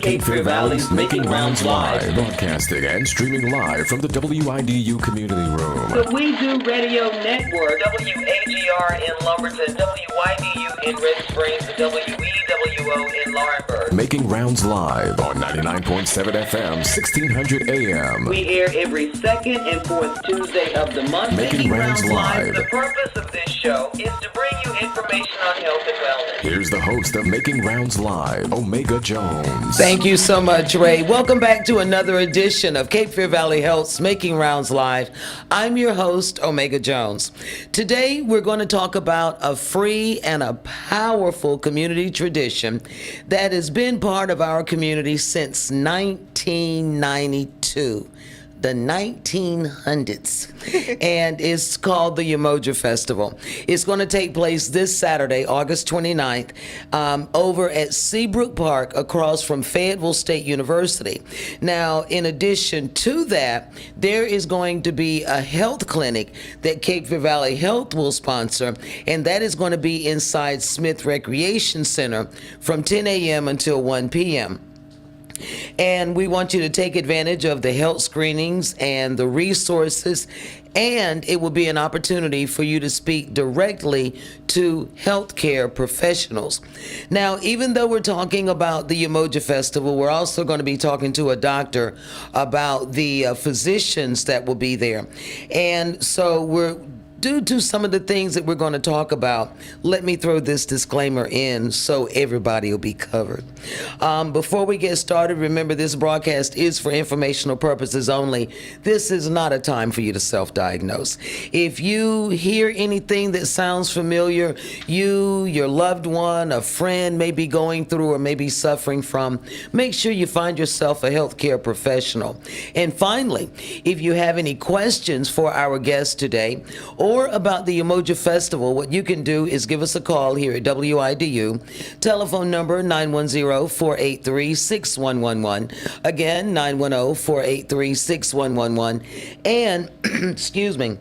Cape Fear Valley's Making Rounds Live. Broadcasting and streaming live from the WIDU Community Room. The WIDU Radio Network, WAGR in Lumberton, WIDU in Red Springs, and WEWO in Laurinburg. Making Rounds Live on 99.7 FM, 1600 AM. We air every second and fourth Tuesday of the month. Making Rounds Live. The purpose of this show is to bring you information on health and wellness. Here's the host of Making Rounds Live, Umoja Jones. Thank you so much, Ray. Welcome back to another edition of Cape Fear Valley Health's Making Rounds Live. I'm your host, Umoja Jones. Today, we're going to talk about a free and a powerful community tradition that has been part of our community since 1992. The 1900s, and it's called the Umoja Festival. It's going to take place this Saturday, August 29th, over at Seabrook Park across from Fayetteville State University. Now, in addition to that, there is going to be a health clinic that Cape Fear Valley Health will sponsor, and that is going to be inside Smith Recreation Center from 10 a.m. until 1 p.m. And we want you to take advantage of the health screenings and the resources, and it will be an opportunity for you to speak directly to healthcare professionals. Now, even though we're talking about the Umoja Festival, we're also going to be talking to a doctor about the physicians that will be there. And so due to some of the things that we're going to talk about, let me throw this disclaimer in so everybody will be covered. Before we get started, remember this broadcast is for informational purposes only. This is not a time for you to self-diagnose. If you hear anything that sounds familiar, you, your loved one, a friend may be going through or may be suffering from, make sure you find yourself a healthcare professional. And finally, if you have any questions for our guest today, or about the Umoja Festival, what you can do is give us a call here at WIDU. Telephone number 910-483-6111. Again, 910-483-6111. And, excuse me,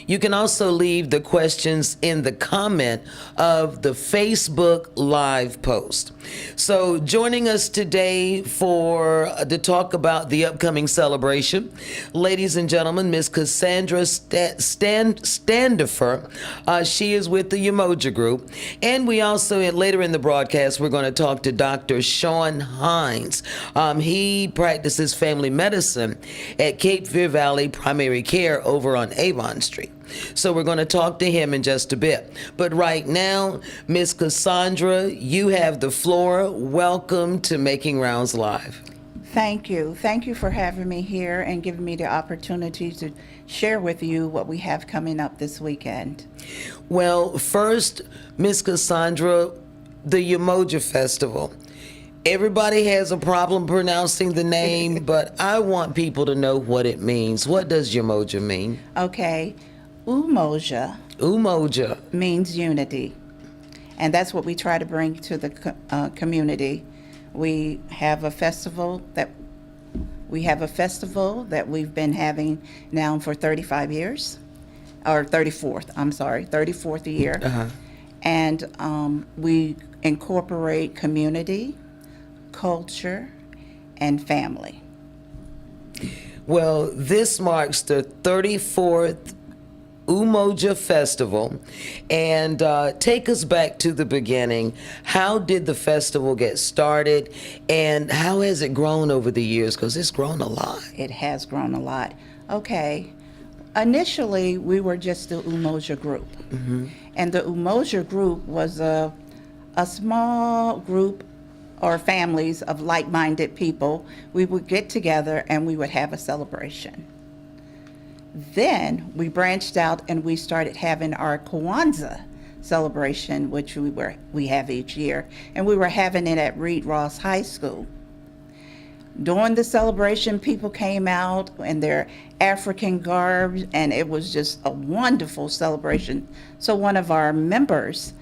you can also leave the questions in the comment of the Facebook Live post. So joining us today to talk about the upcoming celebration, ladies and gentlemen, Miss Cassandra Standifer. She is with the Umoja Group. And we also, later in the broadcast, we're going to talk to Dr. Shaun Hines. He practices family medicine at Cape Fear Valley Primary Care over on Avon Street. So we're going to talk to him in just a bit. But right now, Miss Cassandra, you have the floor. Welcome to Making Rounds Live. Thank you. Thank you for having me here and giving me the opportunity to share with you what we have coming up this weekend. Well, first, Miss Cassandra, the Umoja Festival. Everybody has a problem pronouncing the name, but I want people to know what it means. What does Umoja mean? Okay. Umoja means unity, and that's what we try to bring to the community. We have a festival that we've been having now for 35 years, or 34th year. Uh-huh. And we incorporate community, culture, and family. Well, this marks the 34th Umoja Festival, and take us back to the beginning. How did the festival get started, and how has it grown over the years? Because it's grown a lot. It has grown a lot. Okay. Initially, we were just the Umoja Group. Mm-hmm. And the Umoja Group was a small group or families of like-minded people. We would get together and we would have a celebration. Then we branched out and we started having our Kwanzaa celebration, which we have each year, and we were having it at Reed Ross High School. During the celebration, people came out in their African garb, and it was just a wonderful celebration. So one of our members,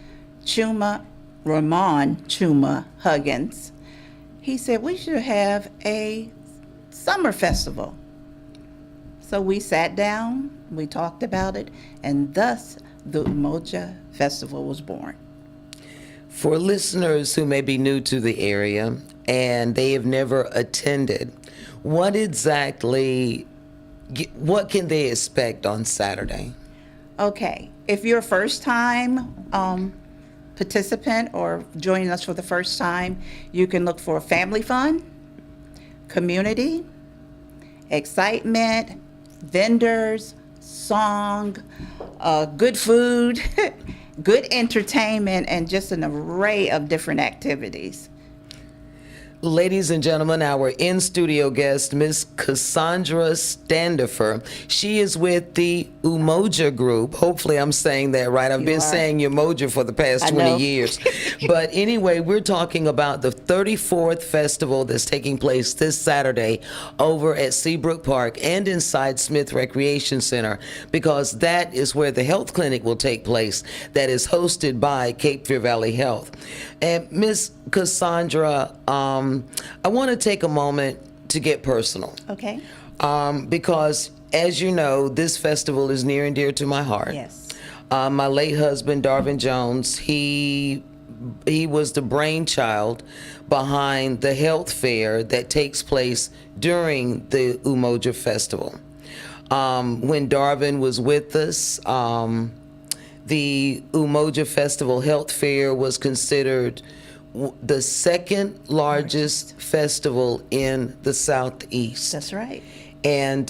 Ramon Chuma Huggins, he said we should have a summer festival. So we sat down, we talked about it, and thus the Umoja Festival was born. For listeners who may be new to the area, and they have never attended, what can they expect on Saturday? Okay, if you're a first-time participant or joining us for the first time, you can look for family fun, community, excitement, vendors, song, good food, good entertainment, and just an array of different activities. Ladies and gentlemen, our in-studio guest, Miss Cassandra Standifer. She is with the Umoja Group. Hopefully I'm saying that right. I've been saying Umoja for the past 20 years. But anyway, we're talking about the 34th festival that's taking place this Saturday over at Seabrook Park and inside Smith Recreation Center, because that is where the health clinic will take place that is hosted by Cape Fear Valley Health. And Miss Cassandra, I want to take a moment to get personal. Okay. Because, as you know, this festival is near and dear to my heart. Yes. My late husband, Darvin Jones, he was the brainchild behind the health fair that takes place during the Umoja Festival. When Darvin was with us, the Umoja Festival Health Fair was considered the second largest festival in the Southeast. That's right. And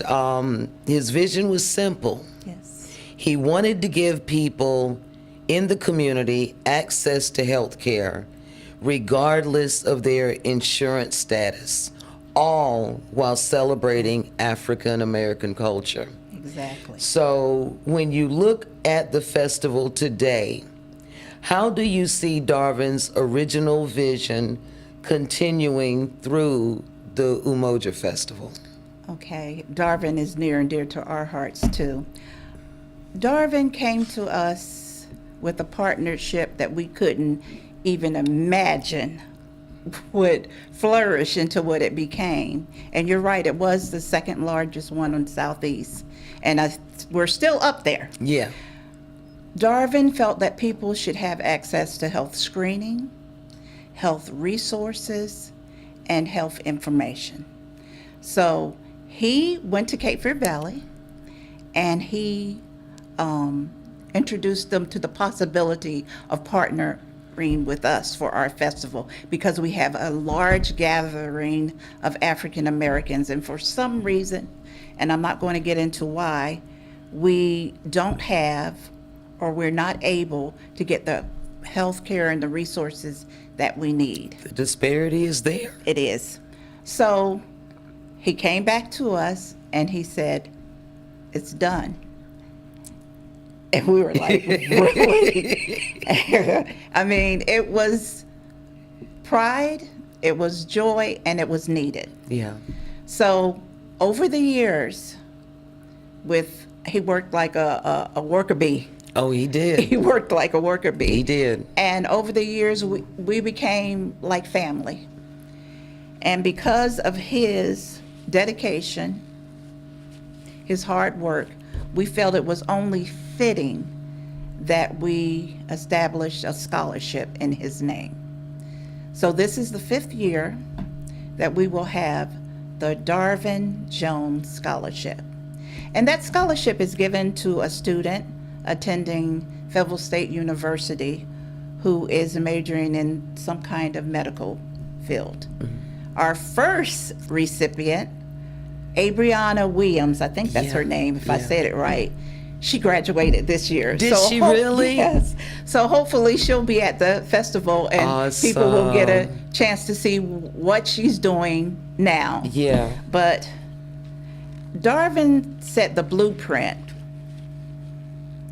his vision was simple. Yes. He wanted to give people in the community access to health care, regardless of their insurance status, all while celebrating African American culture. Exactly. So when you look at the festival today, how do you see Darvin's original vision continuing through the Umoja Festival? Okay, Darvin is near and dear to our hearts too. Darvin came to us with a partnership that we couldn't even imagine would flourish into what it became. And you're right, it was the second largest one in Southeast. And we're still up there. Yeah. Darvin felt that people should have access to health screening, health resources, and health information. So he went to Cape Fear Valley and he introduced them to the possibility of partnering with us for our festival, because we have a large gathering of African Americans, and for some reason, and I'm not going to get into why, we don't have, or we're not able to get the health care and the resources that we need. The disparity is there. It is. So he came back to us and he said, it's done. And we were like, really? I mean, it was pride, it was joy, and it was needed. Yeah. So over the years, he worked like a worker bee. Oh, he did. He worked like a worker bee. He did. And over the years, we became like family. And because of his dedication, his hard work, we felt it was only fitting that we established a scholarship in his name. So this is the 5th year that we will have the Darvin Jones Scholarship. And that scholarship is given to a student attending Fayetteville State University who is majoring in some kind of medical field. Mm-hmm. Our first recipient, Abriana Williams, I think that's her name, if I said it right. She graduated this year. Did she really? Yes. So hopefully she'll be at the festival and people will get a chance to see what she's doing now. Yeah. But Darvin set the blueprint.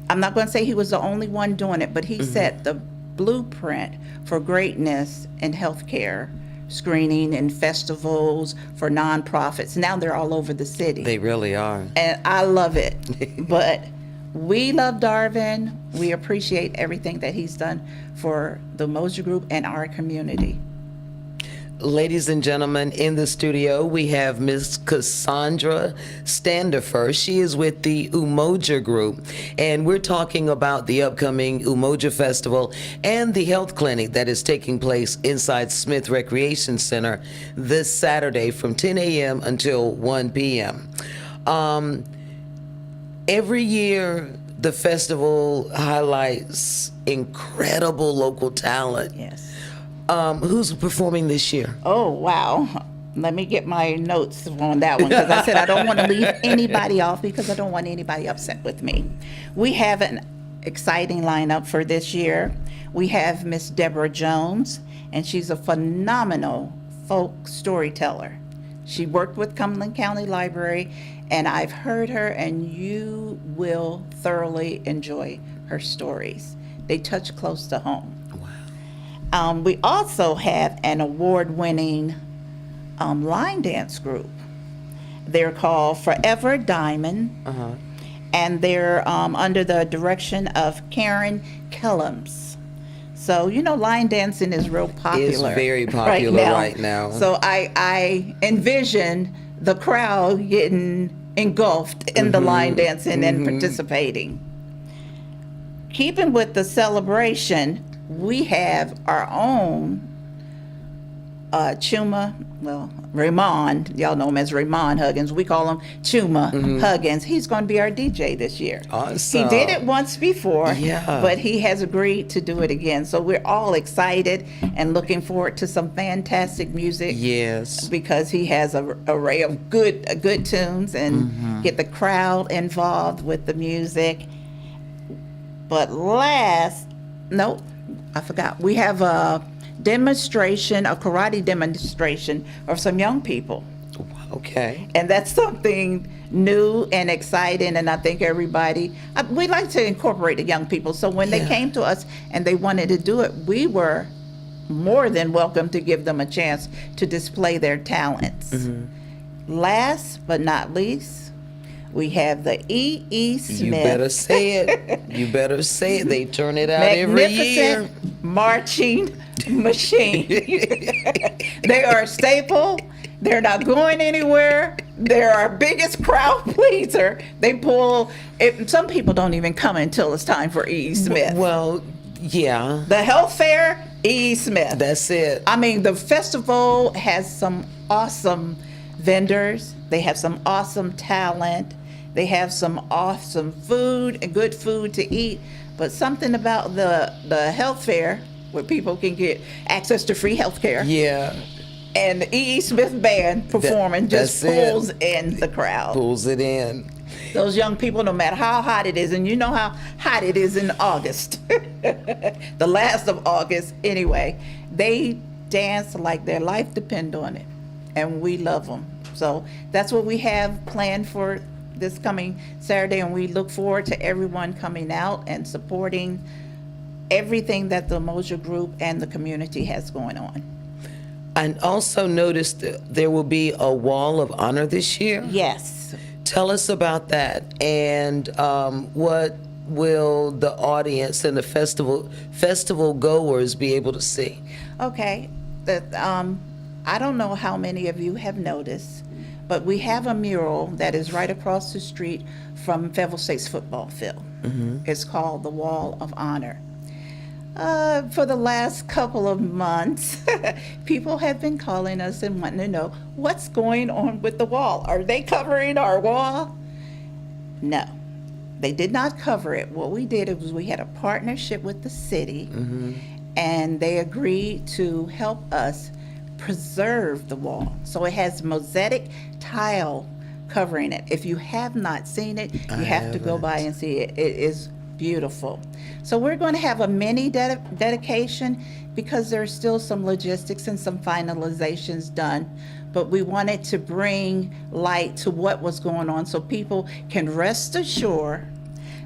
I'm not going to say he was the only one doing it, but he set the blueprint for greatness in healthcare screening and festivals for nonprofits. Now they're all over the city. They really are. And I love it. But we love Darvin. We appreciate everything that he's done for the Umoja Group and our community. Ladies and gentlemen, in the studio, we have Miss Cassandra Standifer. She is with the Umoja Group, and we're talking about the upcoming Umoja Festival and the health clinic that is taking place inside Smith Recreation Center this Saturday from 10 a.m. until 1 p.m. Every year, the festival highlights incredible local talent. Yes. Who's performing this year? Oh, wow. Let me get my notes on that one, because I said I don't want to leave anybody off because I don't want anybody upset with me. We have an exciting lineup for this year. We have Miss Deborah Jones, and she's a phenomenal folk storyteller. She worked with Cumberland County Library, and I've heard her, and you will thoroughly enjoy her stories. They touch close to home. We also have an award-winning line dance group. They're called Forever Diamond, and they're under the direction of Karen Kellums. So, you know, line dancing is real popular. It's very popular right now. So I envision the crowd getting engulfed in the line dancing and participating. Keeping with the celebration, we have our own Raymond, y'all know him as Raymond Huggins. We call him Chuma Huggins. He's going to be our DJ this year. Awesome. He did it once before, Yeah. but he has agreed to do it again. So we're all excited and looking forward to some fantastic music. Yes. Because he has an array of good tunes and get the crowd involved with the music. But I forgot. We have a demonstration, a karate demonstration of some young people. Okay. And that's something new and exciting, and I think everybody, we like to incorporate the young people. So when they came to us and they wanted to do it, we were more than welcome to give them a chance to display their talents. Last but not least, we have the E.E. Smith. You better say it. You better say it. They turn it out every year. Magnificent marching machine. They are a staple. They're not going anywhere. They're our biggest crowd pleaser. They pull it. Some people don't even come until it's time for E.E. Smith. Well, yeah. The health fair, E.E. Smith. That's it. I mean, the festival has some awesome vendors. They have some awesome talent. They have some awesome food and good food to eat. But something about the health fair, where people can get access to free health care. Yeah. And the E.E. Smith band performing just pulls in the crowd. Pulls it in. Those young people, no matter how hot it is, and you know how hot it is in August, the last of August anyway, they dance like their life depends on it. And we love them. So that's what we have planned for this coming Saturday, and we look forward to everyone coming out and supporting everything that the Umoja Group and the community has going on. And also noticed that there will be a wall of honor this year. Yes. Tell us about that, and what will the audience and the festival goers be able to see? Okay. I don't know how many of you have noticed, but we have a mural that is right across the street from Fayetteville State's football field. It's called the Wall of Honor. For the last couple of months, people have been calling us and wanting to know what's going on with the wall. Are they covering our wall? No, they did not cover it. What we did was we had a partnership with the city, and they agreed to help us preserve the wall. So it has mosaic tile covering it. If you have not seen it, you have to go by and see it. It is beautiful. So we're going to have a mini dedication because there's still some logistics and some finalizations done, but we wanted to bring light to what was going on so people can rest assured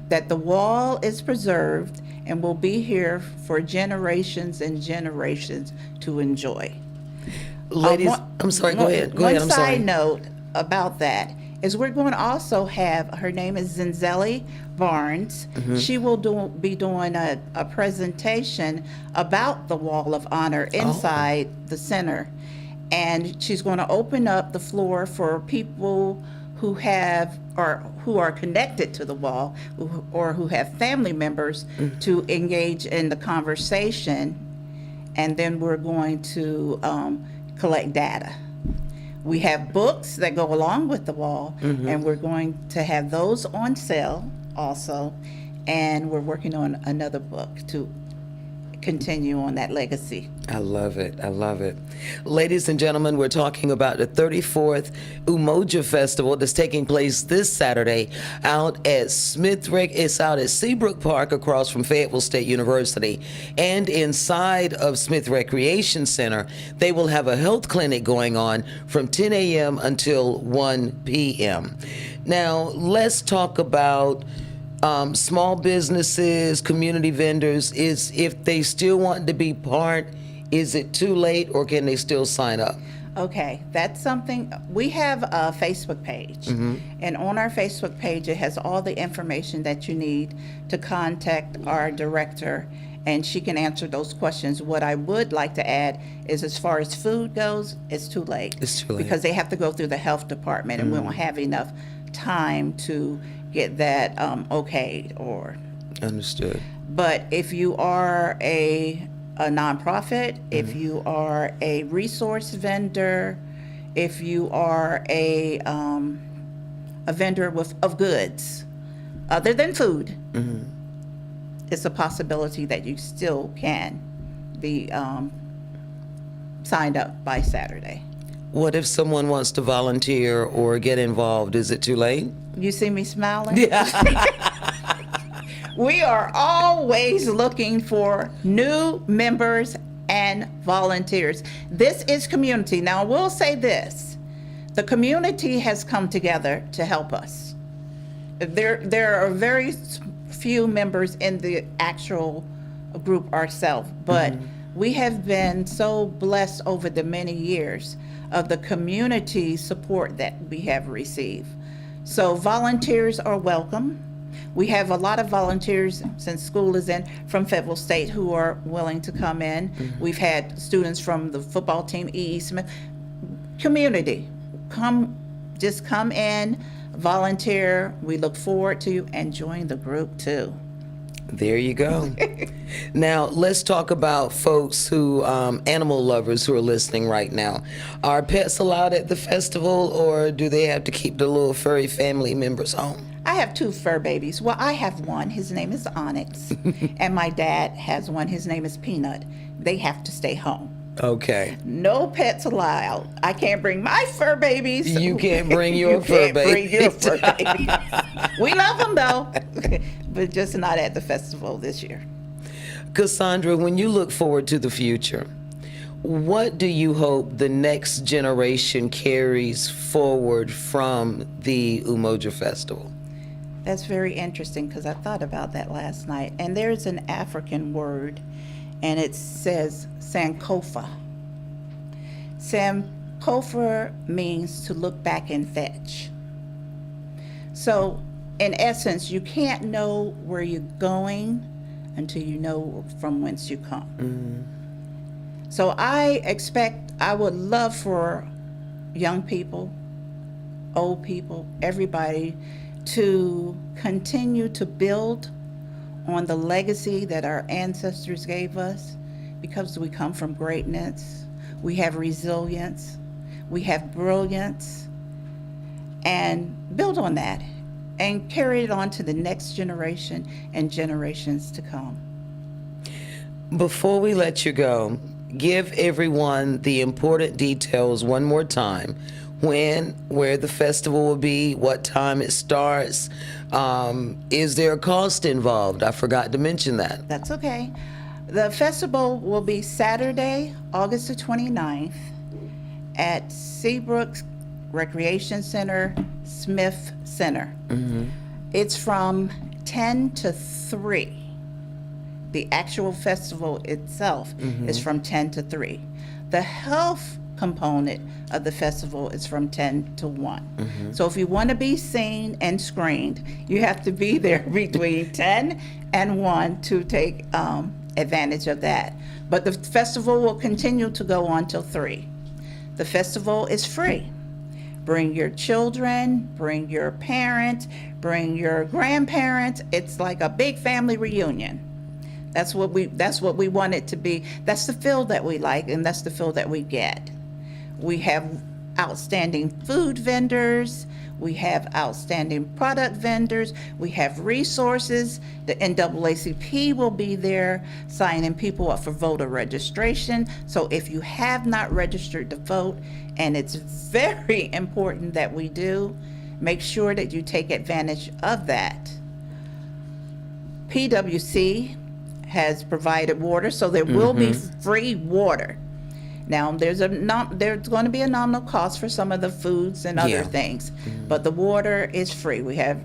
that the wall is preserved and will be here for generations and generations to enjoy. Ladies, I'm sorry, go ahead. Go ahead, I'm One sorry. side note about that is we're going to also have, her name is Zinzelli Barnes. She will be doing a presentation about the Wall of Honor inside the center. And she's going to open up the floor for people who have or who are connected to the wall or who have family members to engage in the conversation. And then we're going to collect data. We have books that go along with the wall, and we're going to have those on sale also. And we're working on another book to continue on that legacy. I love it. I love it. Ladies and gentlemen, we're talking about the 34th Umoja Festival that's taking place this Saturday out at It's out at Seabrook Park across from Fayetteville State University. And inside of Smith Recreation Center, they will have a health clinic going on from 10 a.m. until 1 p.m. Now, let's talk about small businesses, community vendors. Is if they still want to be part, is it too late or can they still sign up? Okay, that's something. We have a Facebook page, and on our Facebook page, it has all the information that you need to contact our director, and she can answer those questions. What I would like to add is, as far as food goes, it's too late. It's too late. Because they have to go through the health department, and we won't have enough time to get that okayed or. Understood. But if you are a nonprofit, if you are a resource vendor, if you are a vendor of goods other than food, it's a possibility that you still can be signed up by Saturday. What if someone wants to volunteer or get involved? Is it too late? You see me smiling? We are always looking for new members and volunteers. This is community. Now, I will say this. The community has come together to help us. There are very few members in the actual group ourselves, but we have been so blessed over the many years of the community support that we have received. So volunteers are welcome. We have a lot of volunteers since school is in from Fayetteville State who are willing to come in. We've had students from the football team, E.E. Smith. Community, just come in, volunteer. We look forward to you and join the group too. There you go. Now, let's talk about folks who, animal lovers who are listening right now. Are pets allowed at the festival, or do they have to keep the little furry family members home? I have 2 fur babies. Well, I have one. His name is Onyx. And my dad has one. His name is Peanut. They have to stay home. Okay. No pets allowed. I can't bring my fur babies. You can't bring your fur babies. You can't bring your fur babies. We love them though, but just not at the festival this year. Cassandra, when you look forward to the future, what do you hope the next generation carries forward from the Umoja Festival? That's very interesting because I thought about that last night. And there's an African word, and it says Sankofa. Sankofa means to look back and fetch. So, in essence, you can't know where you're going until you know from whence you come. So I would love for young people, old people, everybody to continue to build on the legacy that our ancestors gave us, because we come from greatness, we have resilience, we have brilliance, and build on that and carry it on to the next generation and generations to come. Before we let you go, give everyone the important details one more time. When, where the festival will be, what time it starts. Is there a cost involved? I forgot to mention that. That's okay. The festival will be Saturday, August the 29th at Seabrook Recreation Center, Smith Center. It's from 10 to 3. The actual festival itself is from 10 to 3. The health component of the festival is from 10 to 1. So if you want to be seen and screened, you have to be there between 10 and 1 to take advantage of that. But the festival will continue to go on till 3. The festival is free. Bring your children, bring your parents, bring your grandparents. It's like a big family reunion. That's what we want it to be. That's the feel that we like, and that's the feel that we get. We have outstanding food vendors. We have outstanding product vendors. We have resources. The NAACP will be there signing people up for voter registration. So if you have not registered to vote, and it's very important that we do, make sure that you take advantage of that. PWC has provided water, so there will be free water. Now, there's going to be a nominal cost for some of the foods and other things, but the water is free. We have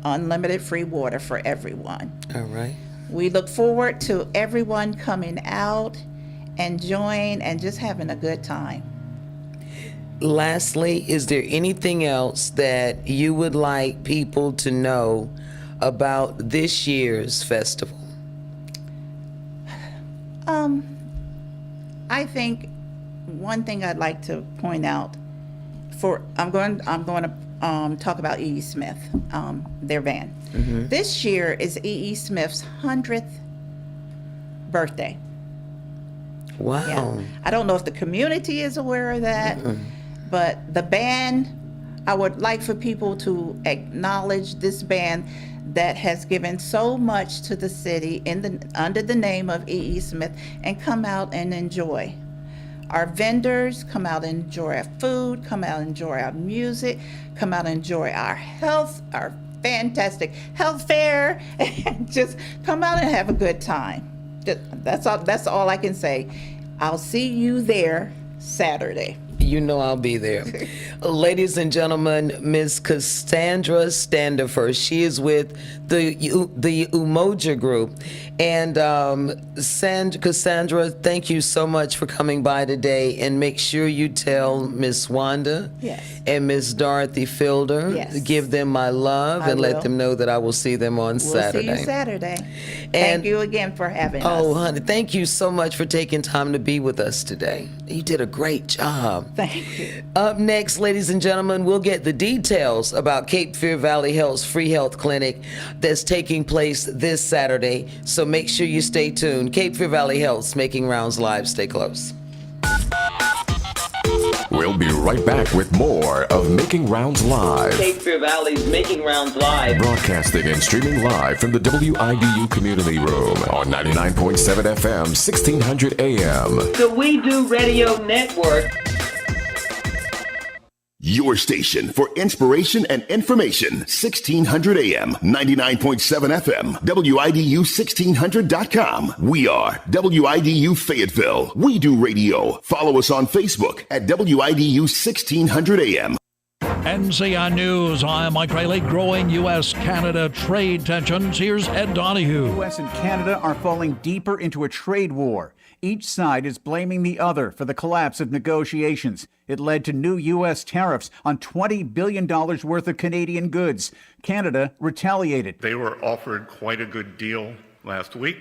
unlimited free water for everyone. All right. We look forward to everyone coming out, enjoying, and just having a good time. Lastly, is there anything else that you would like people to know about this year's festival? I think one thing I'd like to point out I'm going to talk about E.E. Smith, their band. This year is E.E. Smith's 100th birthday. Wow. Yeah. I don't know if the community is aware of that, but the band, I would like for people to acknowledge this band that has given so much to the city under the name of E.E. Smith, and come out and enjoy. Our vendors come out and enjoy our food, come out and enjoy our music, come out and enjoy our health, our fantastic health fair, and just come out and have a good time. That's all I can say. I'll see you there Saturday. You know I'll be there. Ladies and gentlemen, Miss Cassandra Standifer. She is with the Umoja Group. And Cassandra, thank you so much for coming by today. And make sure you tell Miss Wanda and Miss Dorothy Fielder, give them my love and let them know that I will see them on Saturday. We'll see you Saturday. And thank you again for having us. Oh, honey, thank you so much for taking time to be with us today. You did a great job. Thank you. Up next, ladies and gentlemen, we'll get the details about Cape Fear Valley Health's free health clinic that's taking place this Saturday. So make sure you stay tuned. Cape Fear Valley Health's Making Rounds Live. Stay close. We'll be right back with more of Making Rounds Live. Cape Fear Valley's Making Rounds Live. Broadcasting and streaming live from the WIDU Community Room on 99.7 FM, 1600 AM. The WIDU Radio Network. Your station for inspiration and information. 1600 AM, 99.7 FM, WIDU1600.com. We are WIDU Fayetteville. We do radio. Follow us on Facebook at WIDU1600 AM. NCI News, I'm Mike Rayleigh. Growing U.S.-Canada trade tensions. Here's Ed Donahue. The U.S. and Canada are falling deeper into a trade war. Each side is blaming the other for the collapse of negotiations. It led to new U.S. tariffs on $20 billion worth of Canadian goods. Canada retaliated. They were offered quite a good deal last week.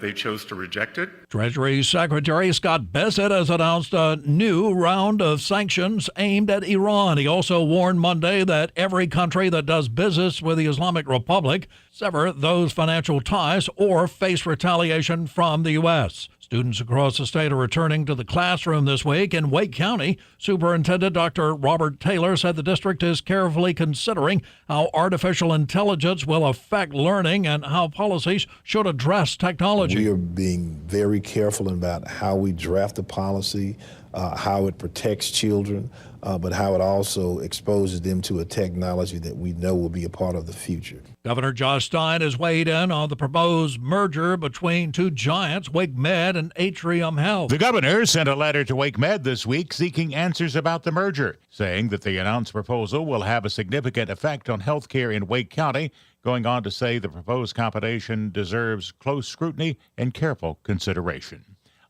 They chose to reject it. Treasury Secretary Scott Bessent has announced a new round of sanctions aimed at Iran. He also warned Monday that every country that does business with the Islamic Republic sever those financial ties or face retaliation from the U.S. Students across the state are returning to the classroom this week. In Wake County, Superintendent Dr. Robert Taylor said the district is carefully considering how artificial intelligence will affect learning and how policies should address technology. We are being very careful about how we draft the policy, how it protects children, but how it also exposes them to a technology that we know will be a part of the future. Governor Josh Stein has weighed in on the proposed merger between two giants, WakeMed and Atrium Health. The governor sent a letter to WakeMed this week seeking answers about the merger, saying that the announced proposal will have a significant effect on health care in Wake County, going on to say the proposed combination deserves close scrutiny and careful consideration.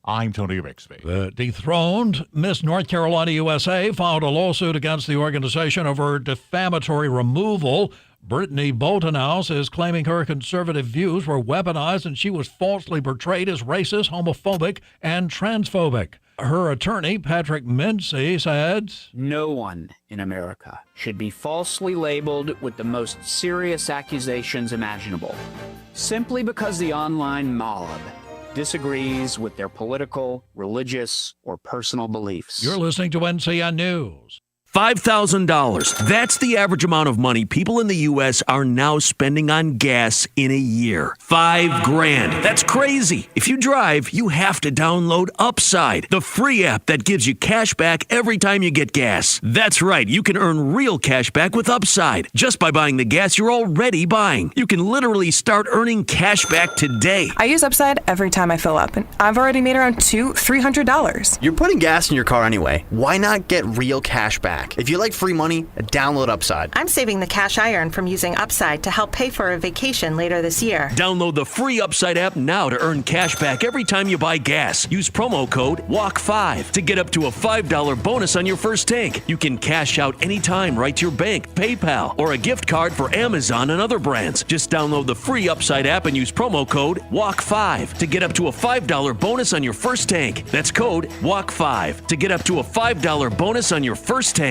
I'm Tony Rixby. The dethroned Miss North Carolina USA filed a lawsuit against the organization over defamatory removal. Brittany Boltonhouse is claiming her conservative views were weaponized and she was falsely portrayed as racist, homophobic, and transphobic. Her attorney, Patrick Mincy, said, No one in America should be falsely labeled with the most serious accusations imaginable, simply because the online mob disagrees with their political, religious, or personal beliefs. You're listening to NCN News. $5,000. That's the average amount of money people in the U.S. are now spending on gas in a year. $5,000. That's crazy. If you drive, you have to download Upside, the free app that gives you cash back every time you get gas. That's right. You can earn real cash back with Upside just by buying the gas you're already buying. You can literally start earning cash back today. I use Upside every time I fill up, and I've already made around $300. You're putting gas in your car anyway. Why not get real cash back? If you like free money, download Upside. I'm saving the cash I earn from using Upside to help pay for a vacation later this year. Download the free Upside app now to earn cash back every time you buy gas. Use promo code WALK5 to get up to a $5 bonus on your first tank. You can cash out anytime right to your bank, PayPal, or a gift card for Amazon and other brands. Just download the free Upside app and use promo code WALK5 to get up to a $5 bonus on your first tank. That's code WALK5 to get up to a $5 bonus on your first tank.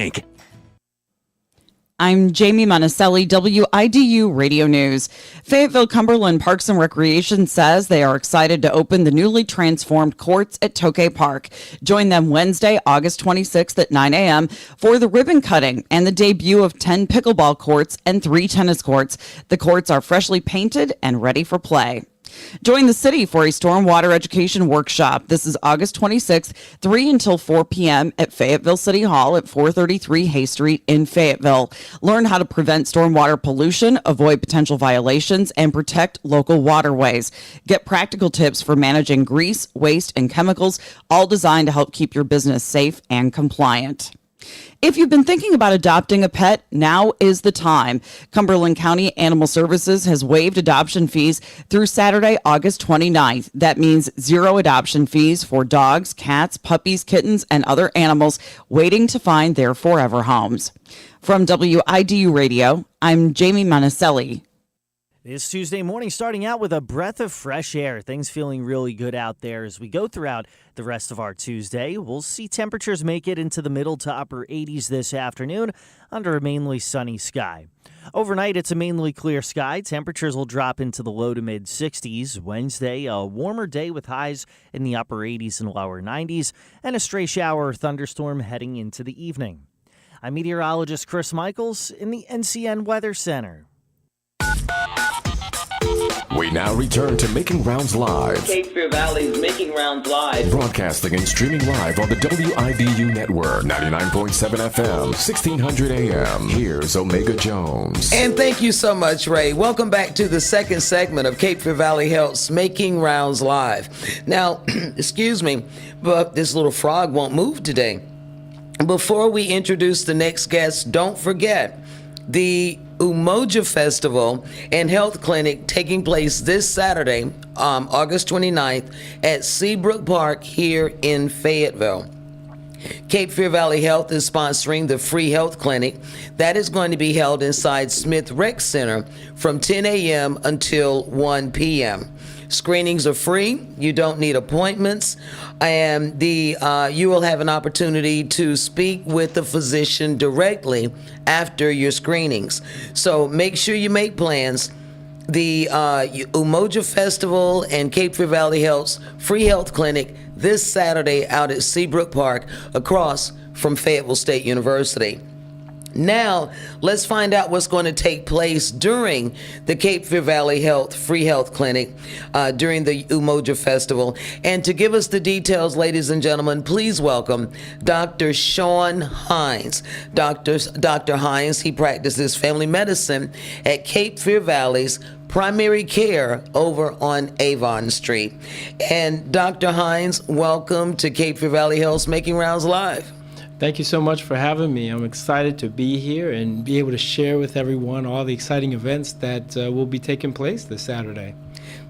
I'm Jamie Monticelli, WIDU Radio News. Fayetteville Cumberland Parks and Recreation says they are excited to open the newly transformed courts at Tokay Park. Join them Wednesday, August 26th at 9 a.m. for the ribbon cutting and the debut of 10 pickleball courts and 3 tennis courts. The courts are freshly painted and ready for play. Join the city for a stormwater education workshop. This is August 26th, 3 until 4 p.m. at Fayetteville City Hall at 433 Hay Street in Fayetteville. Learn how to prevent stormwater pollution, avoid potential violations, and protect local waterways. Get practical tips for managing grease, waste, and chemicals, all designed to help keep your business safe and compliant. If you've been thinking about adopting a pet, now is the time. Cumberland County Animal Services has waived adoption fees through Saturday, August 29th. That means 0 adoption fees for dogs, cats, puppies, kittens, and other animals waiting to find their forever homes. From WIDU Radio, I'm Jamie Monticelli. This Tuesday morning, starting out with a breath of fresh air. Things feeling really good out there as we go throughout the rest of our Tuesday. We'll see temperatures make it into the middle to upper 80s this afternoon under a mainly sunny sky. Overnight, it's a mainly clear sky. Temperatures will drop into the low to mid 60s. Wednesday, a warmer day with highs in the upper 80s and lower 90s, and a stray shower or thunderstorm heading into the evening. I'm meteorologist Chris Michaels in the NCN Weather Center. We now return to Making Rounds Live. Cape Fear Valley's Making Rounds Live. Broadcasting and streaming live on the WIDU network, 99.7 FM, 1600 AM. Here's Omega Jones. And thank you so much, Ray. Welcome back to the second segment of Cape Fear Valley Health's Making Rounds Live. Now, excuse me, but this little frog won't move today. Before we introduce the next guest, don't forget the Umoja Festival and Health Clinic taking place this Saturday, August 29th at Seabrook Park here in Fayetteville. Cape Fear Valley Health is sponsoring the free health clinic that is going to be held inside Smith Rec Center from 10 a.m. until 1 p.m. Screenings are free. You don't need appointments, and you will have an opportunity to speak with the physician directly after your screenings. So make sure you make plans. The Umoja Festival and Cape Fear Valley Health's free health clinic this Saturday out at Seabrook Park across from Fayetteville State University. Now, let's find out what's going to take place during the Cape Fear Valley Health Free Health Clinic during the Umoja Festival. And to give us the details, ladies and gentlemen, please welcome Dr. Shaun Hines. Dr. Hines, he practices family medicine at Cape Fear Valley's Primary Care over on Avon Street. And Dr. Hines, welcome to Cape Fear Valley Health's Making Rounds Live. Thank you so much for having me. I'm excited to be here and be able to share with everyone all the exciting events that will be taking place this Saturday.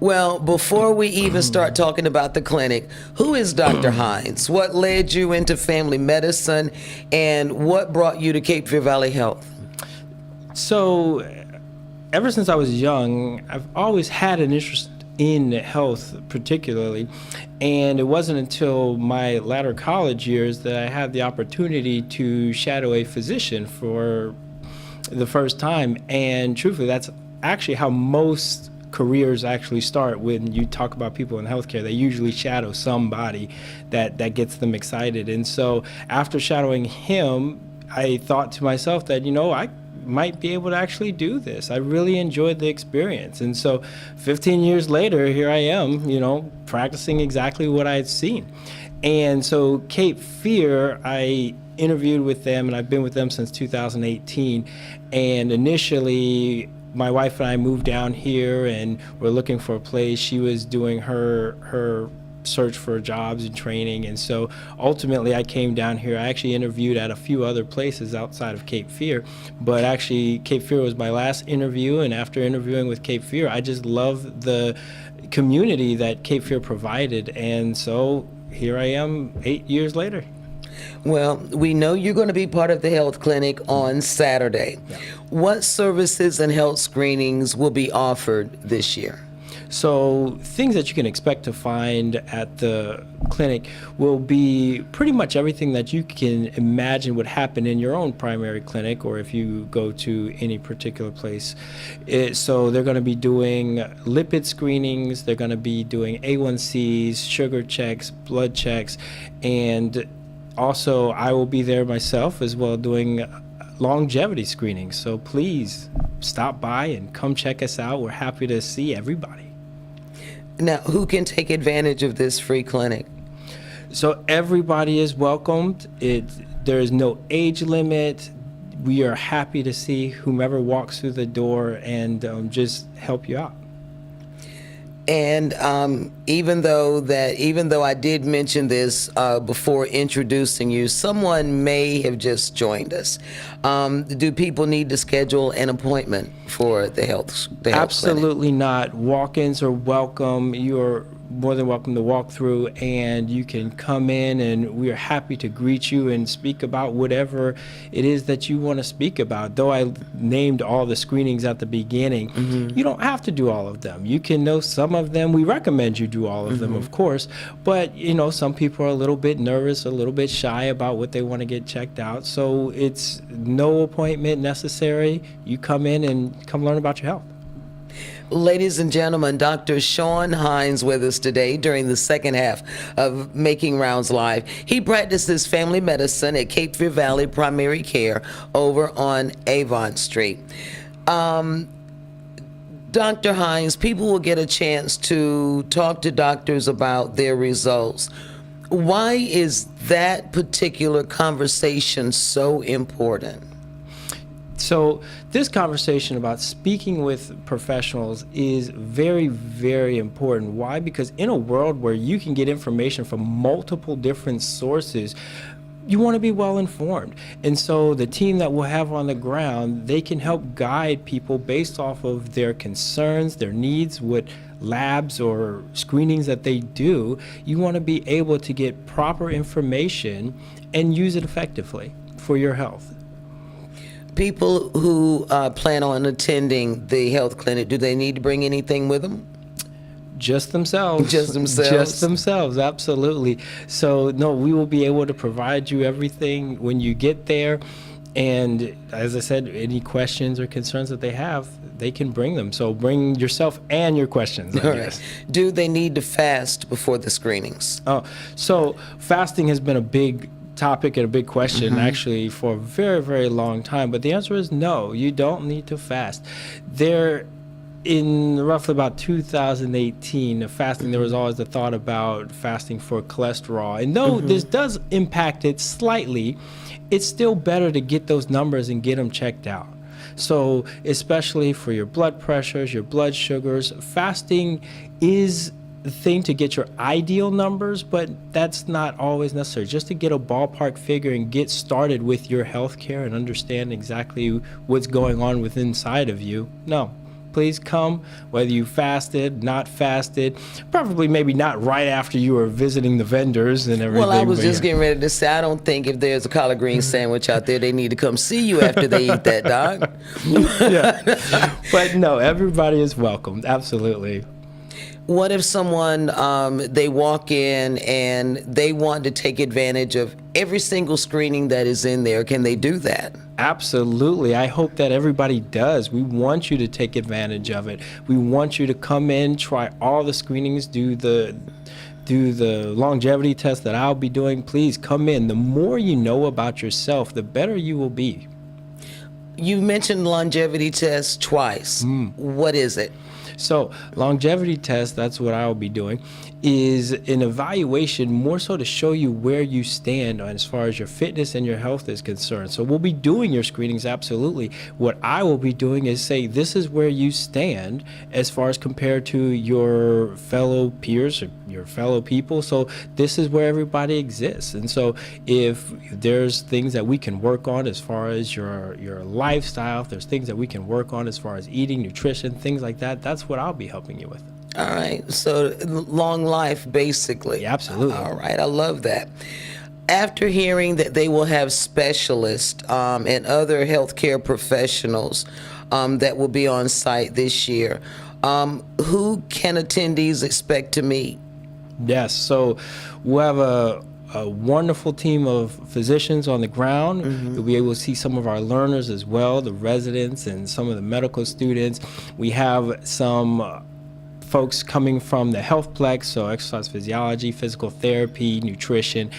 Well, before we even start talking about the clinic, who is Dr. Hines? What led you into family medicine, and what brought you to Cape Fear Valley Health? So, ever since I was young, I've always had an in health particularly. And it wasn't until my latter college years that I had the opportunity to shadow a physician for the first time. And truthfully, that's actually how most careers actually start. When you talk about people in healthcare, they usually shadow somebody that gets them excited. And so after shadowing him, I thought to myself that, I might be able to actually do this. I really enjoyed the experience. And so 15 years later, here I am, practicing exactly what I had seen. And so Cape Fear, I interviewed with them, and I've been with them since 2018. And initially, my wife and I moved down here and we're looking for a place. She was doing her search for jobs and training, and so ultimately I came down here. I actually interviewed at a few other places outside of Cape Fear, but actually Cape Fear was my last interview, and after interviewing with Cape Fear, I just love the community that Cape Fear provided, and so here I am 8 years later. Well, we know you're going to be part of the health clinic on Saturday. Yeah. What services and health screenings will be offered this year? So things that you can expect to find at the clinic will be pretty much everything that you can imagine would happen in your own primary clinic, or if you go to any particular place. So they're going to be doing lipid screenings, they're going to be doing A1Cs, sugar checks, blood checks, and also I will be there myself as well doing longevity screenings. So please stop by and come check us out. We're happy to see everybody. Now, who can take advantage of this free clinic? So everybody is welcomed. There is no age limit. We are happy to see whomever walks through the door and just help you out. And even though I did mention this before introducing you, someone may have just joined us. Do people need to schedule an appointment for the health Absolutely clinic? not. Walk-ins are welcome. You're more than welcome to walk through, and you can come in, and we are happy to greet you and speak about whatever it is that you want to speak about. Though I named all the screenings at the beginning, you don't have to do all of them. You can know some of them. We recommend you do all of them, of course, but some people are a little bit nervous, a little bit shy about what they want to get checked out. So it's no appointment necessary. You come in and come learn about your health. Ladies and gentlemen, Dr. Shaun Hines with us today during the second half of Making Rounds Live. He practices family medicine at Cape Fear Valley Primary Care over on Avon Street. Dr. Hines, people will get a chance to talk to doctors about their results. Why is that particular conversation so important? So this conversation about speaking with professionals is very, very important. Why? Because in a world where you can get information from multiple different sources, you want to be well informed. And so the team that we'll have on the ground, they can help guide people based off of their concerns, their needs, what labs or screenings that they do. You want to be able to get proper information and use it effectively for your health. People who plan on attending the health clinic, do they need to bring anything with them? Just themselves. Just themselves? Just themselves, absolutely. So, no, we will be able to provide you everything when you get there. And as I said, any questions or concerns that they have, they can bring them. So bring yourself and your questions, I guess. Right. Do they need to fast before the screenings? Oh, so fasting has been a big topic and a big question actually for a very, very long time, but the answer is no, you don't need to fast. In roughly about 2018, fasting, there was always the thought about fasting for cholesterol, and though this does impact it slightly, it's still better to get those numbers and get them checked out. So especially for your blood pressures, your blood sugars, fasting is the thing to get your ideal numbers, but that's not always necessary. Just to get a ballpark figure and get started with your health care and understand exactly what's going on within inside of you. No, please come, whether you fasted, not fasted, probably maybe not right after you were visiting the vendors and everything. Well, I was just getting ready to say, I don't think if there's a collard green sandwich out there, they need to come see you after they eat that, Doc. Yeah. But no, everybody is welcome, absolutely. What if someone, they walk in and they want to take advantage of every single screening that is in there? Can they do that? Absolutely. I hope that everybody does. We want you to take advantage of it. We want you to come in, try all the screenings, do the longevity test that I'll be doing. Please come in. The more you know about yourself, the better you will be. You mentioned longevity test twice. What is it? So longevity test, that's what I'll be doing, is an evaluation more so to show you where you stand as far as your fitness and your health is concerned. So we'll be doing your screenings, absolutely. What I will be doing is say, this is where you stand as far as compared to your fellow peers or your fellow people. So this is where everybody exists. And so if there's things that we can work on as far as your lifestyle, if there's things that we can work on as far as eating, nutrition, things like that, that's what I'll be helping you with. All right. So long life, basically. Yeah, absolutely. All right. I love that. After hearing that they will have specialists and other healthcare professionals that will be on site this year, who can attendees expect to meet? Yes. So we'll have a wonderful team of physicians on the ground. You'll be able to see some of our learners as well, the residents and some of the medical students. We have some folks coming from the healthplex, so exercise physiology, physical therapy, nutrition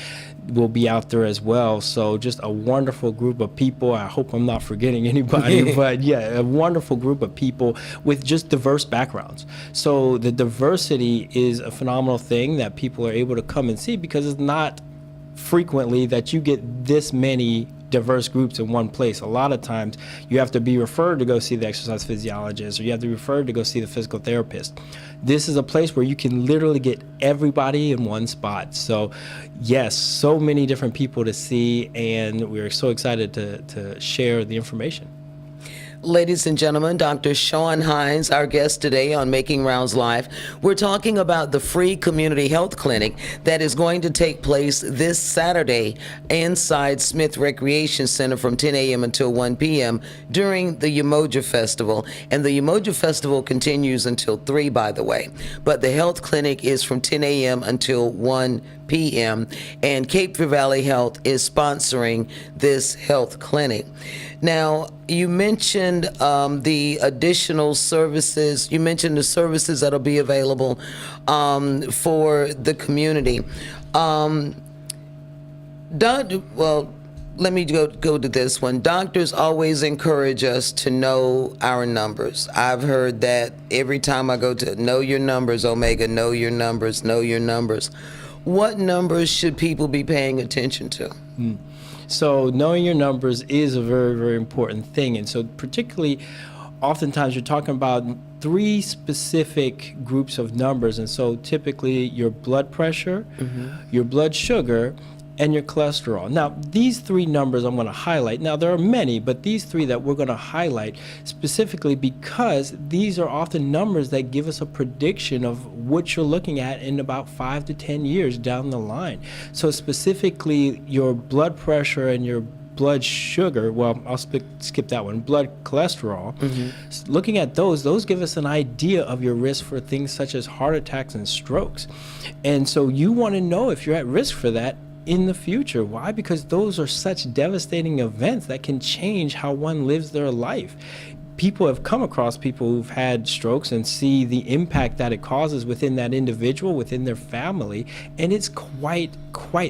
will be out there as well. So just a wonderful group of people. I hope I'm not forgetting anybody, but yeah, a wonderful group of people with just diverse backgrounds. So the diversity is a phenomenal thing that people are able to come and see, because it's not frequently that you get this many diverse groups in one place. A lot of times you have to be referred to go see the exercise physiologist, or you have to be referred to go see the physical therapist. This is a place where you can literally get everybody in one spot. So yes, so many different people to see, and we're so excited to share the information. Ladies and gentlemen, Dr. Shaun Hines, our guest today on Making Rounds Live. We're talking about the free community health clinic that is going to take place this Saturday inside Smith Recreation Center from 10 a.m. until 1 p.m. during the Umoja Festival. And the Umoja Festival continues until 3, by the way. But the health clinic is from 10 a.m. until 1 p.m. And Cape Fear Valley Health is sponsoring this health clinic. Now, you mentioned the additional services. You mentioned the services that'll be available for the community. Let me go to this one. Doctors always encourage us to know our numbers. I've heard that every time I go to know your numbers, Omega, know your numbers, know your numbers. What numbers should people be paying attention to? So knowing your numbers is a very, very important thing. And so particularly, oftentimes you're talking about 3 specific groups of numbers. And so typically your blood pressure, your blood sugar, and your cholesterol. Now, these 3 numbers I'm going to highlight. Now, there are many, but these 3 that we're going to highlight specifically because these are often numbers that give us a prediction of what you're looking at in about 5 to 10 years down the line. So specifically, your blood pressure and your blood sugar, well, I'll skip that one, blood cholesterol. Looking at those give us an idea of your risk for things such as heart attacks and strokes. And so you want to know if you're at risk for that in the future. Why? Because those are such devastating events that can change how one lives their life. People have come across people who've had strokes and see the impact that it causes within that individual, within their family, and it's quite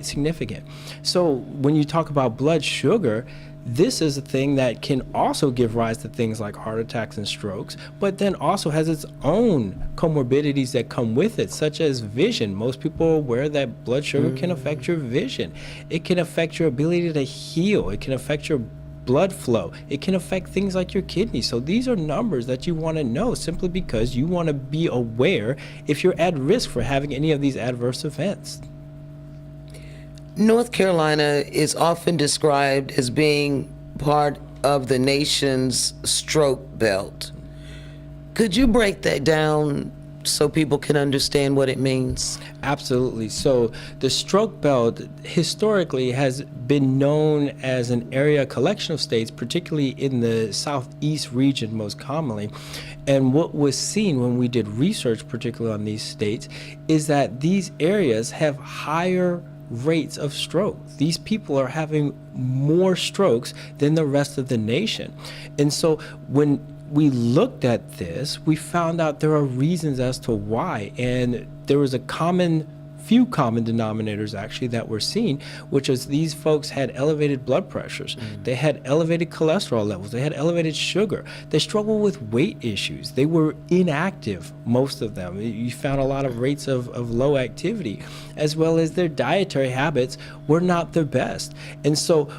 significant. So when you talk about blood sugar, this is a thing that can also give rise to things like heart attacks and strokes, but then also has its own comorbidities that come with it, such as vision. Most people are aware that blood sugar can affect your vision. It can affect your ability to heal. It can affect your blood flow. It can affect things like your kidneys. So these are numbers that you want to know simply because you want to be aware if you're at risk for having any of these adverse events. North Carolina is often described as being part of the nation's stroke belt. Could you break that down so people can understand what it means? Absolutely. So the stroke belt historically has been known as an area collection of states, particularly in the southeast region most commonly. And what was seen when we did research, particularly on these states, is that these areas have higher rates of stroke. These people are having more strokes than the rest of the nation. And so when we looked at this, we found out there are reasons as to why. And there was few common denominators actually that were seen, which is these folks had elevated blood pressures. They had elevated cholesterol levels. They had elevated sugar. They struggled with weight issues. They were inactive, most of them. You found a lot of rates of low activity, as well as their dietary habits were not the best. And so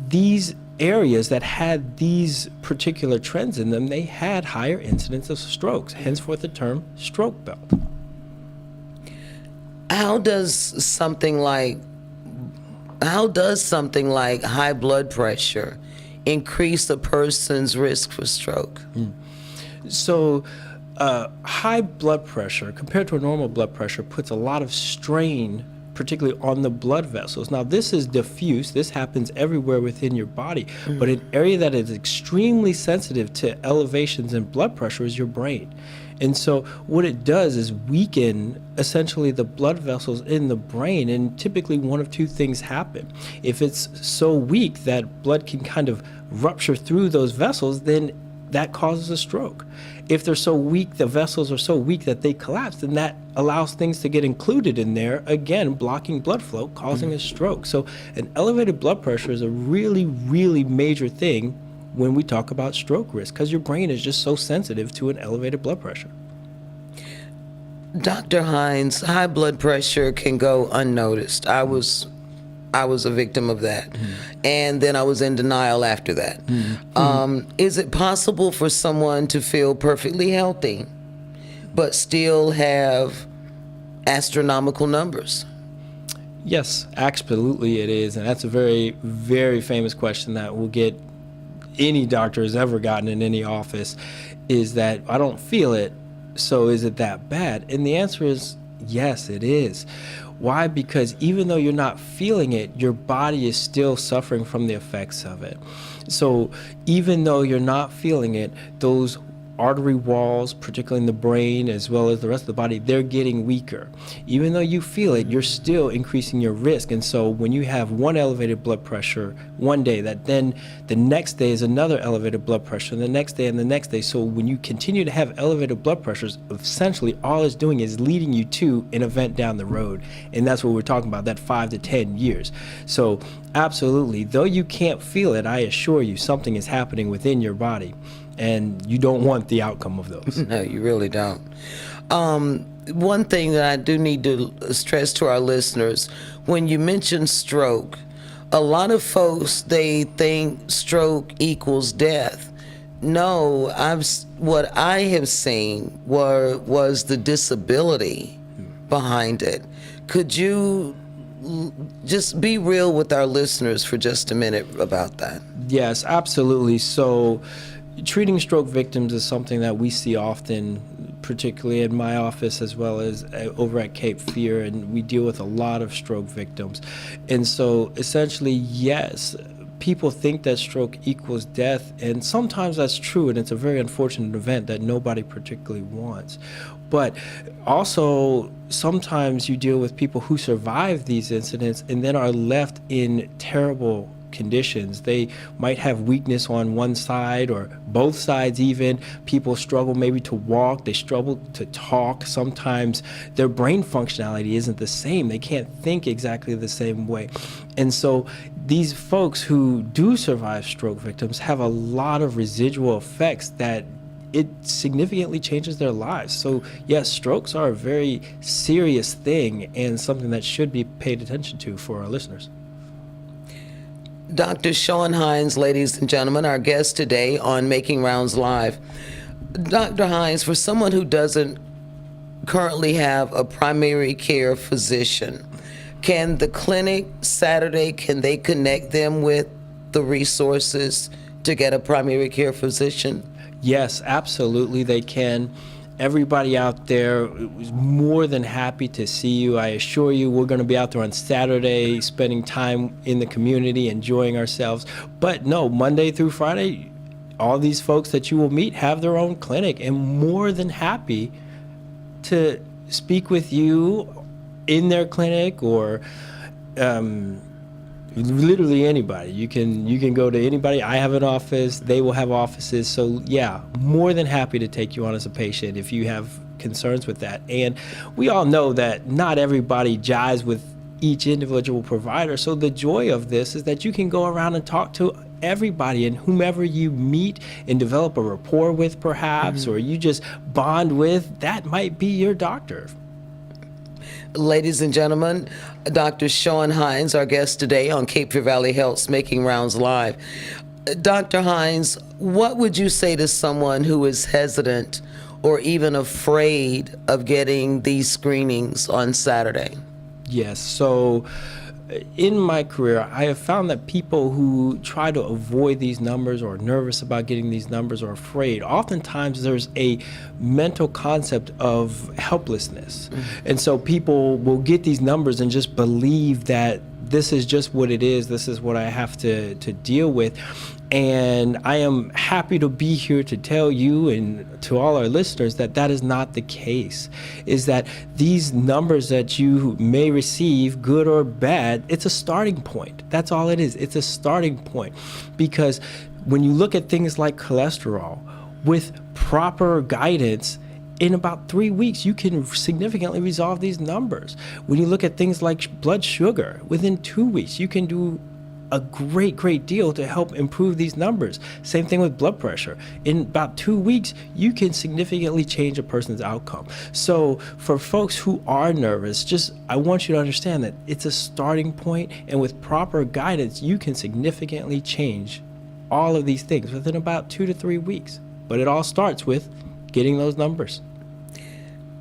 these areas that had these particular trends in them, they had higher incidence of strokes, henceforth the term stroke belt. How does something like high blood pressure increase a person's risk for stroke? So high blood pressure compared to a normal blood pressure puts a lot of strain, particularly on the blood vessels. Now, this is diffuse. This happens everywhere within your body. But an area that is extremely sensitive to elevations in blood pressure is your brain. And so what it does is weaken essentially the blood vessels in the brain, and typically one of two things happen. If it's so weak that blood can kind of rupture through those vessels, then that causes a stroke. If they're so weak, the vessels are so weak that they collapse, then that allows things to get included in there, again, blocking blood flow, causing a stroke. So an elevated blood pressure is a really, really major thing when we talk about stroke risk, because your brain is just so sensitive to an elevated blood pressure. Dr. Hines, high blood pressure can go unnoticed. I was a victim of that. And then I was in denial after that. Is it possible for someone to feel perfectly healthy but still have astronomical numbers? Yes, absolutely it is. And that's a very, very famous question that will get any doctor has ever gotten in any office, is that I don't feel it, so is it that bad? And the answer is yes, it is. Why? Because even though you're not feeling it, your body is still suffering from the effects of it. So even though you're not feeling it, those artery walls, particularly in the brain as well as the rest of the body, they're getting weaker. Even though you feel it, you're still increasing your risk. And so when you have one elevated blood pressure one day, that then the next day is another elevated blood pressure, and the next day and the next day. So when you continue to have elevated blood pressures, essentially all it's doing is leading you to an event down the road. And that's what we're talking about, that 5 to 10 years. So absolutely, though you can't feel it, I assure you something is happening within your body. And you don't want the outcome of those. No, you really don't. One thing that I do need to stress to our listeners, when you mention stroke, a lot of folks, they think stroke equals death. No, what I have seen was the disability behind it. Could you just be real with our listeners for just a minute about that? Yes, absolutely. So treating stroke victims is something that we see often, particularly in my office as well as over at Cape Fear, and we deal with a lot of stroke victims. And so essentially, yes, people think that stroke equals death, and sometimes that's true, and it's a very unfortunate event that nobody particularly wants. But also, sometimes you deal with people who survive these incidents and then are left in terrible conditions. They might have weakness on one side or both sides even. People struggle maybe to walk. They struggle to talk. Sometimes their brain functionality isn't the same. They can't think exactly the same way. And so these folks who do survive stroke victims have a lot of residual effects that it significantly changes their lives. So yes, strokes are a very serious thing and something that should be paid attention to for our listeners. Dr. Shaun Hines, ladies and gentlemen, our guest today on Making Rounds Live. Dr. Hines, for someone who doesn't currently have a primary care physician, can the clinic Saturday, can they connect them with the resources to get a primary care physician? Yes, absolutely they can. Everybody out there was more than happy to see you. I assure you, we're going to be out there on Saturday, spending time in the community, enjoying ourselves. But no, Monday through Friday, all these folks that you will meet have their own clinic, and more than happy to speak with you in their clinic, or literally anybody. You can go to anybody. I have an office. They will have offices. So yeah, more than happy to take you on as a patient if you have concerns with that. And we all know that not everybody jives with each individual provider. So the joy of this is that you can go around and talk to everybody, and whomever you meet and develop a rapport with, perhaps, or you just bond with, that might be your doctor. Ladies and gentlemen, Dr. Shaun Hines, our guest today on Cape Fear Valley Health's Making Rounds Live. Dr. Hines, what would you say to someone who is hesitant or even afraid of getting these screenings on Saturday? Yes, so in my career, I have found that people who try to avoid these numbers, or are nervous about getting these numbers, or afraid, oftentimes there's a mental concept of helplessness. And so people will get these numbers and just believe that this is just what it is, this is what I have to deal with. And I am happy to be here to tell you and to all our listeners that that is not the case. Is that these numbers that you may receive, good or bad, it's a starting point. That's all it is. It's a starting point. Because when you look at things like cholesterol, with proper guidance, in about 3 weeks, you can significantly resolve these numbers. When you look at things like blood sugar, within 2 weeks, you can do a great deal to help improve these numbers. Same thing with blood pressure. In about 2 weeks, you can significantly change a person's outcome. So for folks who are nervous, I want you to understand that it's a starting point, and with proper guidance, you can significantly change all of these things within about 2 to 3 weeks. But it all starts with getting those numbers.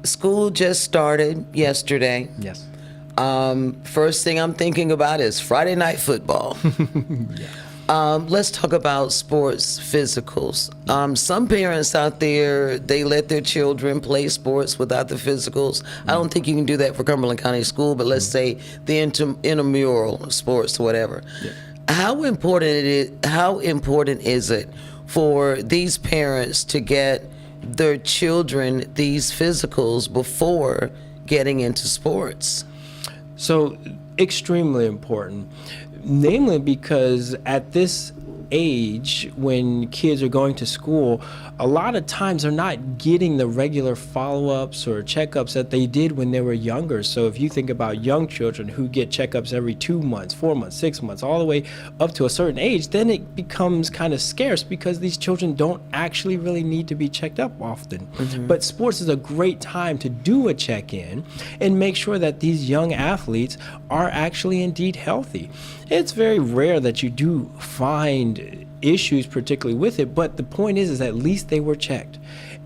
School just started yesterday. Yes. First thing I'm thinking about is Friday night football. Let's talk about sports physicals. Some parents out there, they let their children play sports without the physicals. I don't think you can do that for Cumberland County School, but let's say the intramural sports, whatever. Yeah. How important is it for these parents to get their children these physicals before getting into sports? So extremely important, namely because at this age, when kids are going to school, a lot of times they're not getting the regular follow-ups or checkups that they did when they were younger. So if you think about young children who get checkups every 2 months, 4 months, 6 months, all the way up to a certain age, then it becomes kind of scarce because these children don't actually really need to be checked up often. But sports is a great time to do a check-in and make sure that these young athletes are actually indeed healthy. It's very rare that you do find issues particularly with it, but the point is at least they were checked.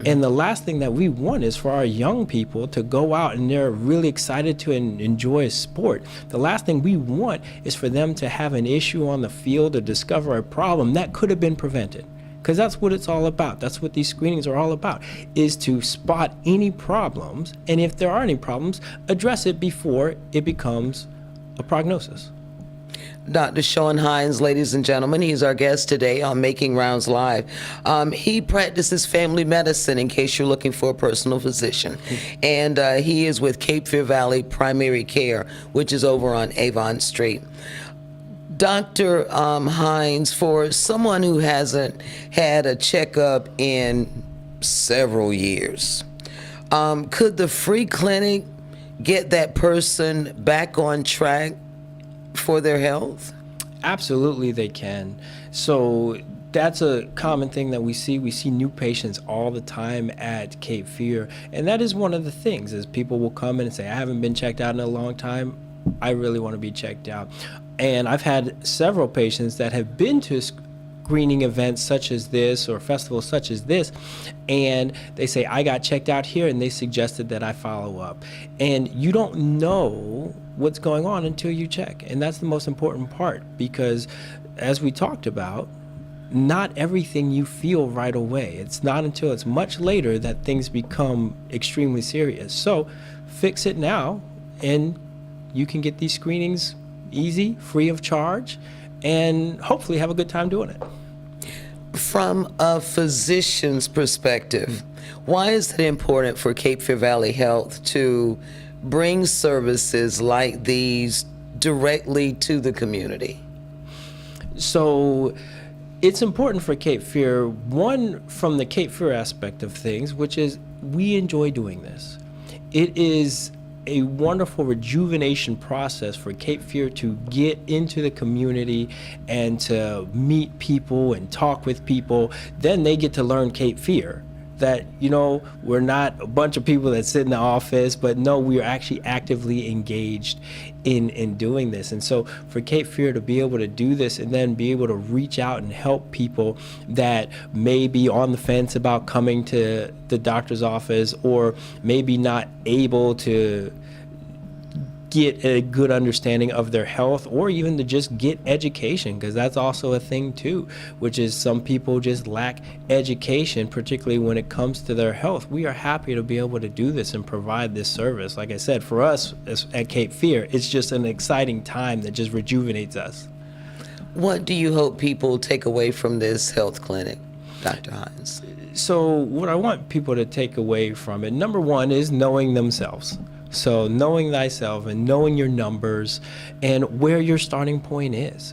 And the last thing that we want is for our young people to go out and they're really excited to enjoy a sport. The last thing we want is for them to have an issue on the field or discover a problem that could have been prevented. Because that's what it's all about. That's what these screenings are all about, is to spot any problems, and if there are any problems, address it before it becomes a prognosis. Dr. Shaun Hines, ladies and gentlemen, he's our guest today on Making Rounds Live. He practices family medicine, in case you're looking for a personal physician. And he is with Cape Fear Valley Primary Care, which is over on Avon Street. Dr. Hines, for someone who hasn't had a checkup in several years, could the free clinic get that person back on track for their health? Absolutely they can. So that's a common thing that we see. We see new patients all the time at Cape Fear, and that is one of the things, is people will come in and say, I haven't been checked out in a long time, I really want to be checked out. And I've had several patients that have been to screening events such as this or festivals such as this, and they say, I got checked out here, and they suggested that I follow up. And you don't know what's going on until you check, and that's the most important part, because as we talked about, not everything you feel right away. It's not until it's much later that things become extremely serious. So fix it now, and you can get these screenings easy, free of charge, and hopefully have a good time doing it. From a physician's perspective, why is it important for Cape Fear Valley Health to bring services like these directly to the community? So it's important for Cape Fear, one, from the Cape Fear aspect of things, which is we enjoy doing this. It is a wonderful rejuvenation process for Cape Fear to get into the community and to meet people and talk with people. Then they get to learn Cape Fear. That, you know, we're not a bunch of people that sit in the office, but no, we are actually actively engaged in doing this. And so for Cape Fear to be able to do this and then be able to reach out and help people that may be on the fence about coming to the doctor's office, or maybe not able to get a good understanding of their health, or even to just get education, because that's also a thing too, which is some people just lack education, particularly when it comes to their health. We are happy to be able to do this and provide this service. Like I said, for us at Cape Fear, it's just an exciting time that just rejuvenates us. What do you hope people take away from this health clinic, Dr. Hines? So what I want people to take away from it, number one, is knowing themselves. So knowing thyself and knowing your numbers and where your starting point is.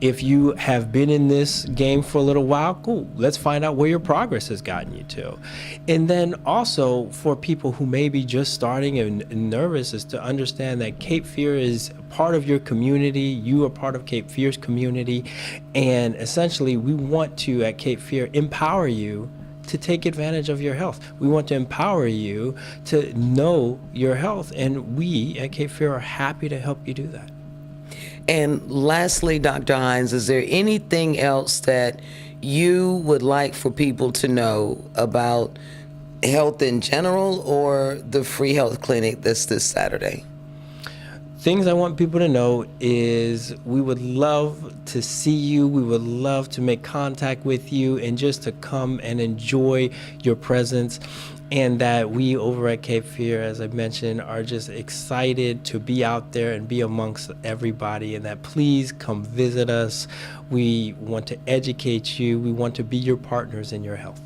If you have been in this game for a little while, cool, let's find out where your progress has gotten you to. And then also for people who may be just starting and nervous, is to understand that Cape Fear is part of your community. You are part of Cape Fear's community. And essentially we want to, at Cape Fear, empower you to take advantage of your health. We want to empower you to know your health, and we at Cape Fear are happy to help you do that. And lastly, Dr. Hines, is there anything else that you would like for people to know about health in general or the free health clinic that's this Saturday? Things I want people to know is we would love to see you. We would love to make contact with you and just to come and enjoy your presence. And that we over at Cape Fear, as I mentioned, are just excited to be out there and be amongst everybody, and that please come visit us. We want to educate you. We want to be your partners in your health.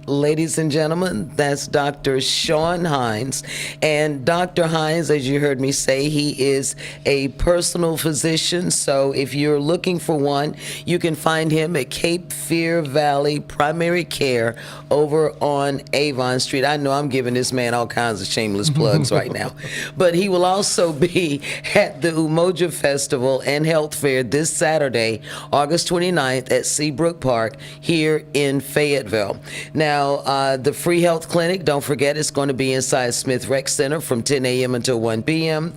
Ladies and gentlemen, that's Dr. Shaun Hines. And Dr. Hines, as you heard me say, he is a personal physician. So if you're looking for one, you can find him at Cape Fear Valley Primary Care over on Avon Street. I know I'm giving this man all kinds of shameless plugs right now. But he will also be at the Umoja Festival and Health Fair this Saturday, August 29th at Seabrook Park here in Fayetteville. Now, the free health clinic, don't forget, it's going to be inside Smith Rec Center from 10 a.m. until 1 p.m.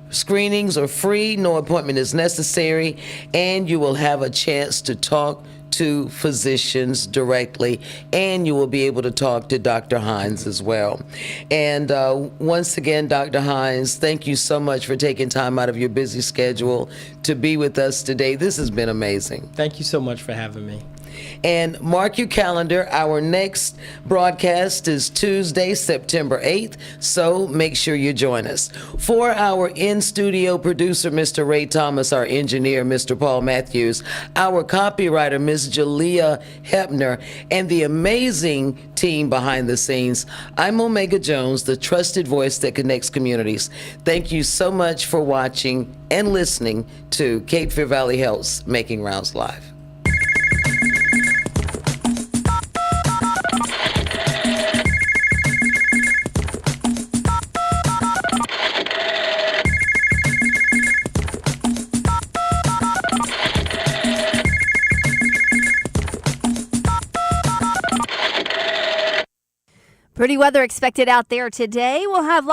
Screenings are free, no appointment is necessary, and you will have a chance to talk to physicians directly, and you will be able to talk to Dr. Hines as well. And once again, Dr. Hines, thank you so much for taking time out of your busy schedule to be with us today. This has been amazing. Thank you so much for having me. And mark your calendar. Our next broadcast is Tuesday, September 8th, so make sure you join us. For our in-studio producer, Mr. Ray Thomas, our engineer, Mr. Paul Matthews, our copywriter, Ms. Jalea Hepner, and the amazing team behind the scenes, I'm Omega Jones, the trusted voice that connects communities. Thank you so much for watching and listening to Cape Fear Valley Health's Making Rounds Live. Pretty weather expected out there today. We'll have lots